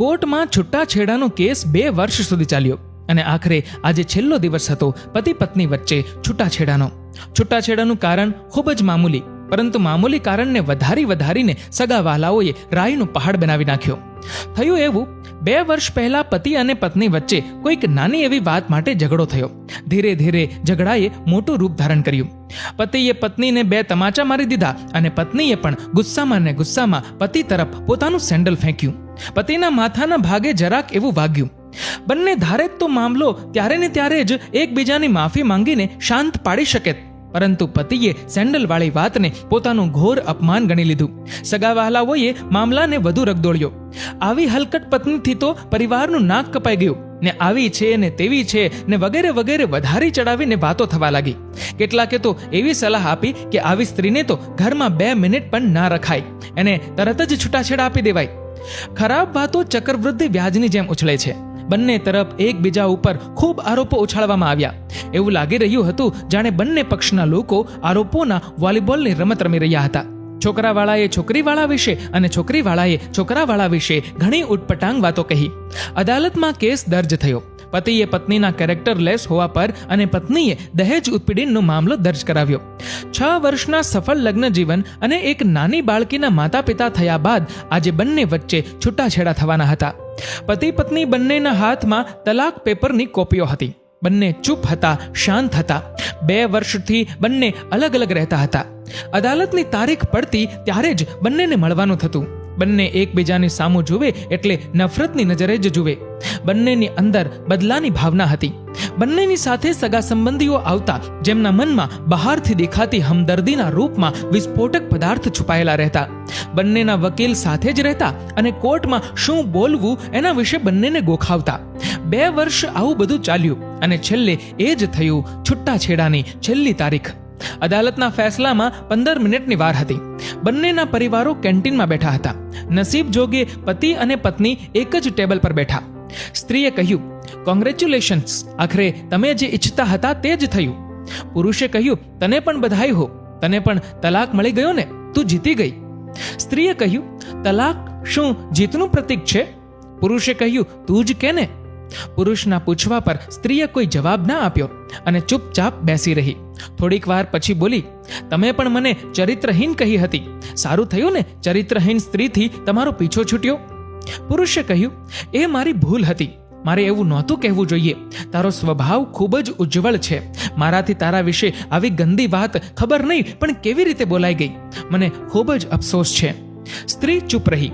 કોર્ટમાં છૂટાછેડાનો કેસ 2 વર્ષ સુધી ચાલ્યો અને આખરે આજે છેલ્લો દિવસ હતો પતિ પત્ની વચ્ચે છૂટાછેડાનો. છૂટાછેડાનું કારણ ખૂબ જ મામૂલી, પરંતુ મામૂલી કારણને વધારીને સગા વહાલાઓએ રાઈનો પહાડ બનાવી નાખ્યો. થયું એવું, 2 વર્ષ પહેલા પતિ અને પત્ની વચ્ચે કોઈક નાની એવી વાત માટે ઝઘડો થયો. ધીરે ધીરે ઝઘડાએ મોટું રૂપ ધારણ કર્યું. પતિએ પત્નીને 2 તમાચા મારી દીધા અને પત્નીએ પણ ગુસ્સામાં પતિ તરફ પોતાનું સેન્ડલ ફેંક્યું. પતિના માથાના ભાગે જરાક એવું વાગ્યું. બંને ધારે તો મામલો ત્યારે ને ત્યારે જ એકબીજાની માફી માંગીને શાંત પાડી શકે, પરંતુ પતિએ સેન્ડલવાળી વાતને પોતાનું ઘોર અપમાન ગણી લીધું. સગા વહાલાઓએ મામલાને વધુ રગદોળ્યો. આવી હલકટ પત્નીથી તો પરિવારનું નાક કપાઈ ગયું ને આવી છે ને તેવી છે ને વગેરે વધારી ચડાવીને વાતો થવા લાગી. કેટલાકે તો એવી સલાહ આપી કે આવી સ્ત્રીને તો ઘરમાં 2 મિનિટ પણ ના રખાય, એને તરત જ છૂટાછેડા આપી દેવાય. ખરાબ વાતો ચક્રવૃદ્ધિ વ્યાજની જેમ ઉછળે છે. બંને તરફ એકબીજા ઉપર ખૂબ આરોપો ઉછાળવામાં આવ્યા. એવું લાગી રહ્યું હતું જાણે બંને પક્ષના લોકો આરોપોના વોલીબોલની રમત રમી રહ્યા હતા. છોકરાવાળાએ છોકરીવાળા વિશે અને છોકરીવાળાએ છોકરાવાળા વિશે ઘણી ઉટપટાંગ વાતો કહી. અદાલતમાં કેસ દર્જ થયો. પતિએ પત્નીના કેરેક્ટરલેસ હોવા પર અને પત્નીએ દહેજ ઉત્પીડનનો મામલો દર્જ કરાવ્યો. 6 વર્ષના સફળ લગ્ન જીવન અને એક નાની બાળકીના માતા પિતા થયા બાદ આજે બંને વચ્ચે છૂટાછેડા થવાના હતા. પતિ પત્ની બંનેના હાથમાં તલાક પેપરની કોપીઓ હતી. બંને ચૂપ હતા, શાંત હતા. 2 વર્ષથી બંને અલગ રહેતા હતા. અદાલતની તારીખ પડતી ત્યારે જ બંનેને મળવાનું થતું. બંને એકબીજાની સામું જુએ એટલે નફરતની નજરે જ જુએ. બંનેની અંદર બદલાની ભાવના હતી. બંનેની સાથે સગા સંબંધીઓ આવતા જેમના મનમાં બહારથી દેખાતી હમદર્દીના રૂપમાં વિસ્ફોટક પદાર્થ છુપાયેલા રહેતા. બંનેના વકીલ સાથે જ રહેતા અને કોર્ટમાં શું બોલવું એના વિશે બંનેને ગોખાવતા. 2 વર્ષ આવું બધું ચાલ્યું અને છેલ્લે એ જ થયું છૂટાછેડાની છેલ્લી તારીખ. અદાલતના ફેસલામાં 15 મિનિટની વાર હતી. બંનેના પરિવારો કેન્ટીનમાં બેઠા હતા. નસીબ જોગે પતિ અને પત્ની એક જ ટેબલ પર બેઠા. સ્ત્રીએ કહ્યું, કોંગ્રેચ્યુલેશન્સ, આખરે તમે જે ઈચ્છતા હતા તે જ થયું. પુરુષે કહ્યું, તને પણ બધાઈ હો, તને પણ તલાક મળી ગયો ને, તું જીતી ગઈ. સ્ત્રીએ કહ્યું, તલાક શું જીતનું પ્રતીક છે? પુરુષે કહ્યું, તું જ કે ને. પુરુષના પૂછવા પર સ્ત્રીએ કોઈ જવાબ ના આપ્યો અને ચૂપચાપ બેસી રહી. થોડીક વાર પછી બોલી, તમે પણ મને ચરિત્રહીન કહી હતી. સારું થયું ને ચરિત્રહીન સ્ત્રીથી તમારો પીછો છૂટ્યો. પુરુષે કહ્યું, એ મારી ભૂલ હતી. મારે એવું નહોતું કહેવું જોઈએ. તારો સ્વભાવ ખૂબ જ ઉજ્જવળ છે. મારાથી તારા વિશે આવી ગંદી વાત ખબર નહીં પણ કેવી રીતે બોલાઈ ગઈ. મને ખૂબ જ અફસોસ છે. સ્ત્રી ચૂપ રહી.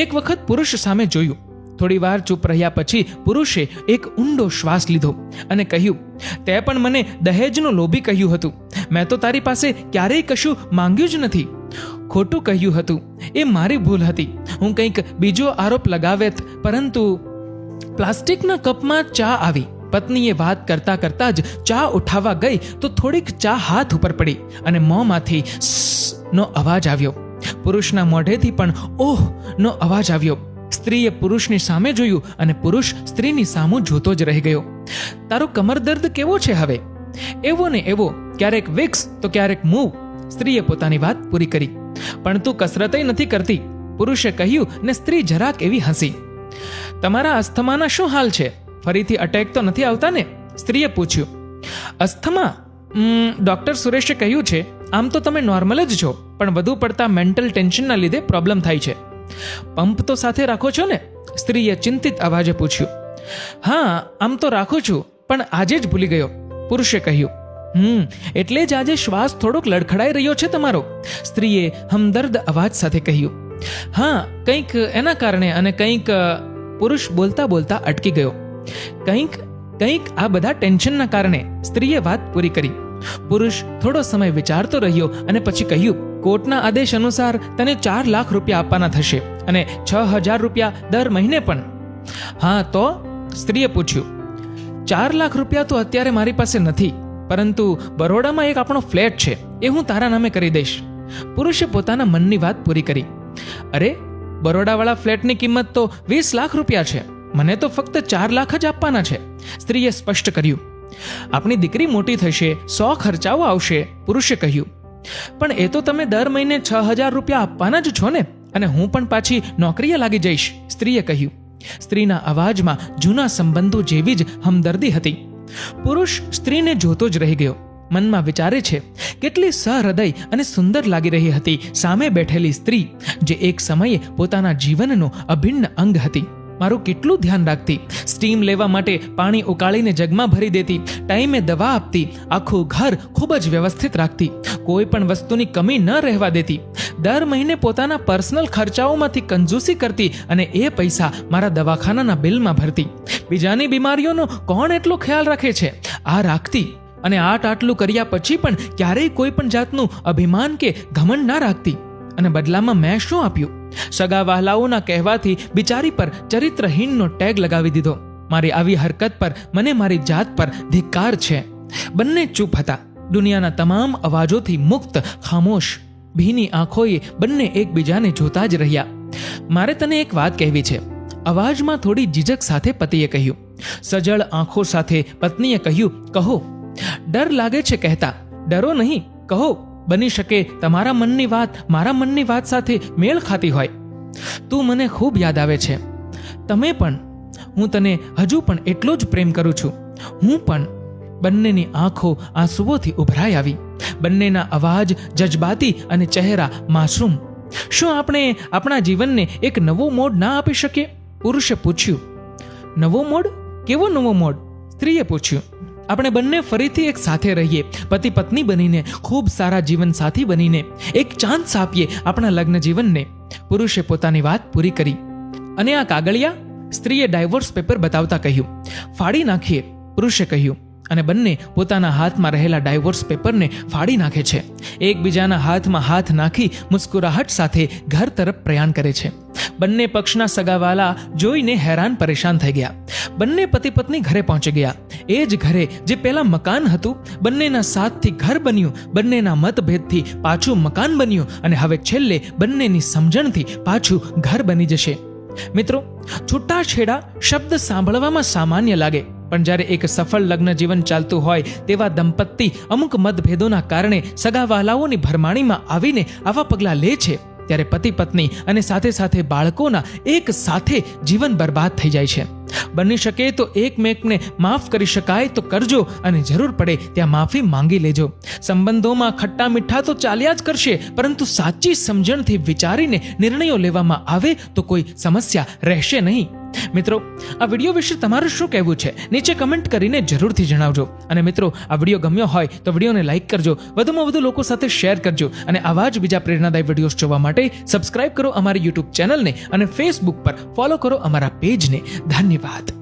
એક વખત પુરુષ સામે જોયું. થોડી વાર ચૂપ રહ્યા પછી પુરુષે એક ઊંડો શ્વાસ લીધો અને કહ્યું, તે પણ મને દહેજનો લોભી કહ્યું હતું. મેં તો તારી પાસે ક્યારેય કશું માંગ્યું જ નથી. ખોટું કહ્યું હતું. એ મારી ભૂલ હતી. હું કંઈક બીજો આરોપ લગાવેત, પરંતુ પ્લાસ્ટિકના કપમાં ચા આવી. પત્નીએ વાત કરતા જ ચા ઉઠાવવા ગઈ તો થોડીક ચા હાથ ઉપર પડી અને મોંમાંથી નો અવાજ આવ્યો. પુરુષના મોઢેથી પણ ઓહ નો અવાજ આવ્યો. સ્ત્રીએ પુરુષની સામે જોયું અને પુરુષ સ્ત્રીની સામું જોતો જ રહી ગયો. તારો કમર દર્દ કેવો છે હવે? એવો ને એવો, ક્યારેક વિક્સ તો ક્યારેક મૂવ. સ્ત્રીએ પોતાની વાત પૂરી કરી. પણ તું કસરતય નથી કરતી, પુરુષે કહ્યું ને સ્ત્રી જરાક એવી હસી. તમારા અસ્થમાના શું હાલ છે? ફરીથી અટેક તો નથી આવતા ને? સ્ત્રીએ પૂછ્યું. અસ્થમા? ડોક્ટર સુરેશે કહ્યું છે આમ તો તમે નોર્મલ જ છો, પણ વધુ પડતા મેન્ટલ ટેન્શનના લીધે પ્રોબ્લેમ થાય છે. પંપ તો સાથે રાખો છો ને? સ્ત્રીએ ચિંતિત અવાજે પૂછ્યું. હા, આમ તો રાખું છું, પણ આજે જ ભૂલી ગયો. પુરુષે કહ્યું. એટલે જ આજે શ્વાસ થોડોક લડખડાઈ રહ્યો છે તમારો. સ્ત્રીએ હમદર્દ અવાજ સાથે કહ્યું. હા, કંઈક એના કારણે અને કંઈક. પુરુષ બોલતા અટકી ગયો. કંઈક આ બધા ટેન્શનના કારણે. સ્ત્રીએ વાત પૂરી કરી. પુરુષ થોડો સમય વિચારતો રહ્યો અને પછી કહ્યું, કોર્ટના આદેશ અનુસાર તને 4 લાખ રૂપિયા આપવાના થશે અને 6,000 રૂપિયા દર મહિને પણ. હા તો? સ્ત્રીએ પૂછ્યું. 4 લાખ રૂપિયા તો અત્યારે મારી પાસે નથી, પરંતુ બરોડામાં એક આપણો ફ્લેટ છે, એ હું તારા નામે કરી દઈશ. પુરુષે પોતાના મનની વાત પૂરી કરી. અરે, બરોડાવાળા ફ્લેટની કિંમત તો 20 લાખ રૂપિયા છે. મને તો ફક્ત 4 લાખ જ આપવાના છે. સ્ત્રીએ સ્પષ્ટ કર્યું. આપણી દીકરી મોટી થશે, 100 ખર્ચાઓ આવશે. પુરુષે કહ્યું. પણ એ તો તમે દર મહિને 6,000 રૂપિયા આપવાના જ છો ને, અને હું પણ પાછી નોકરીએ લાગી જઈશ. સ્ત્રીએ કહ્યું. સ્ત્રીના અવાજમાં જૂના સંબંધો જેવી જ હમદર્દી હતી. પુરુષ સ્ત્રીને જોતો જ રહી ગયો. મનમાં વિચારે છે, કેટલી સહૃદય અને સુંદર લાગી રહી હતી સામે બેઠેલી સ્ત્રી, જે એક સમયે પોતાના જીવનનો અભિન્ન અંગ હતી. મારું કેટલું ધ્યાન રાખતી, સ્ટીમ લેવા માટે પાણી ઉકાળીને જગમાં ભરી દેતી, ટાઈમે દવા આપતી, આખું ઘર ખૂબ જ વ્યવસ્થિત રાખતી, કોઈ પણ વસ્તુની કમી ન રહેવા દેતી, દર મહિને પોતાના પર્સનલ ખર્ચાઓમાંથી કંજૂસી કરતી અને એ પૈસા મારા દવાખાનાના બિલમાં ભરતી. બીજાની બીમારીઓનો કોણ એટલો ખ્યાલ રાખે છે? આ રાખતી. અને આટલું કર્યા પછી પણ ક્યારેય કોઈ પણ જાતનું અભિમાન કે ઘમંડ ના રાખતી. અને બદલામાં મેં શું આપ્યું? સગા વહાલાઓના કહેવાથી બિચારી પર ચરિત્રહીનનો ટેગ લગાવી દીધો. મારી આવી હરકત પર મને મારી જાત પર ધિક્કાર છે. બંને ચૂપ હતા, દુનિયાના તમામ અવાજોથી મુક્ત, ખામોશ. ભીની આંખોએ બંને એકબીજાને જોતા જ રહ્યા. મારે તને એક વાત કહેવી છે, અવાજમાં થોડી જીજક સાથે પતિએ કહ્યું. સજળ આંખો સાથે પત્નીએ કહ્યું, કહો. ડર લાગે છે કહેતા. ડરો નહીં, કહો. બની શકે તમારા મનની વાત મારા મનની વાત સાથે મેળ ખાતી હોય. તું મને ખૂબ યાદ આવે છે. તમે પણ. હું તને હજુ પણ એટલો જ પ્રેમ કરું છું. હું પણ. બંનેની આંખો આંસુઓથી ઉભરાઈ આવી. બંનેના અવાજ જજબાતી અને ચહેરા માસૂમ. શું આપણે આપણા જીવનને એક નવો મોડ ના આપી શકીએ? પુરુષે પૂછ્યું. નવો મોડ? કેવો નવો મોડ? સ્ત્રીએ પૂછ્યું. આપણે બંને ફરીથી એક સાથે રહીએ, પતિ પત્ની બનીને, ખૂબ સારા જીવન સાથી બનીને, એક ચાન્સ આપીએ આપણા લગ્ન જીવનને. પુરુષે પોતાની વાત પૂરી કરી. અને આ કાગળિયા? સ્ત્રીએ ડાયવોર્સ પેપર બતાવતા કહ્યું. ફાડી નાખીએ, પુરુષે કહ્યું. અને બંને પોતાના હાથમાં રહેલા ડાયવોર્સ પેપરને ફાડી નાખે છે. એકબીજાના હાથમાં હાથ નાખી મુસ્કુરાહટ સાથે ઘર તરફ પ્રયાણ કરે છે. બંને પક્ષના સગાવાલા જોઈને હેરાન પરેશાન થઈ ગયા. બંને પતિ પત્ની ઘરે પહોંચી ગયા. એ જ ઘરે જે પહેલા મકાન હતું, બંનેના સાથથી ઘર બન્યું, બંનેના મતભેદથી પાછું મકાન બન્યું, અને હવે છેલ્લે બંનેની સમજણથી પાછું ઘર બની જશે. મિત્રો, છૂટાછેડા શબ્દ સાંભળવામાં સામાન્ય લાગે, પણ જ્યારે એક સફળ લગ્ન જીવન ચાલતું હોય તેવા દંપતી અમુક મતભેદોના કારણે સગાવાલાઓની ભરમાણીમાં આવીને આવા પગલાં લે છે, ત્યારે પતિ પત્ની અને સાથે સાથે બાળકોના એક સાથે જીવન બરબાદ થઈ જાય છે. બની શકે તો એકમેકને માફ કરી શકાય તો કરજો, અને જરૂર પડે ત્યાં માફી માંગી લેજો. સંબંધોમાં ખટ્ટા મીઠા તો ચાલ્યા જ કરશે, પરંતુ સાચી સમજણથી વિચારીને નિર્ણયો લેવામાં આવે તો કોઈ સમસ્યા રહેશે નહીં. મિત્રો, આ વિડીયો વિશે તમારું શું કહેવું છે? નીચે કમેન્ટ કરીને જરૂરથી જણાવજો. અને મિત્રો, આ વિડીયો ગમ્યો હોય તો વિડીયોને લાઈક કરજો, વધુમાં વધુ લોકો સાથે શેર કરજો, અને આવા જ બીજા પ્રેરણાદાયી વિડીયોઝ જોવા માટે સબસ્ક્રાઇબ કરો અમારી યુટ્યુબ ચેનલને, અને ફેસબુક પર ફોલો કરો અમારા પેજને. ધન્યવાદ.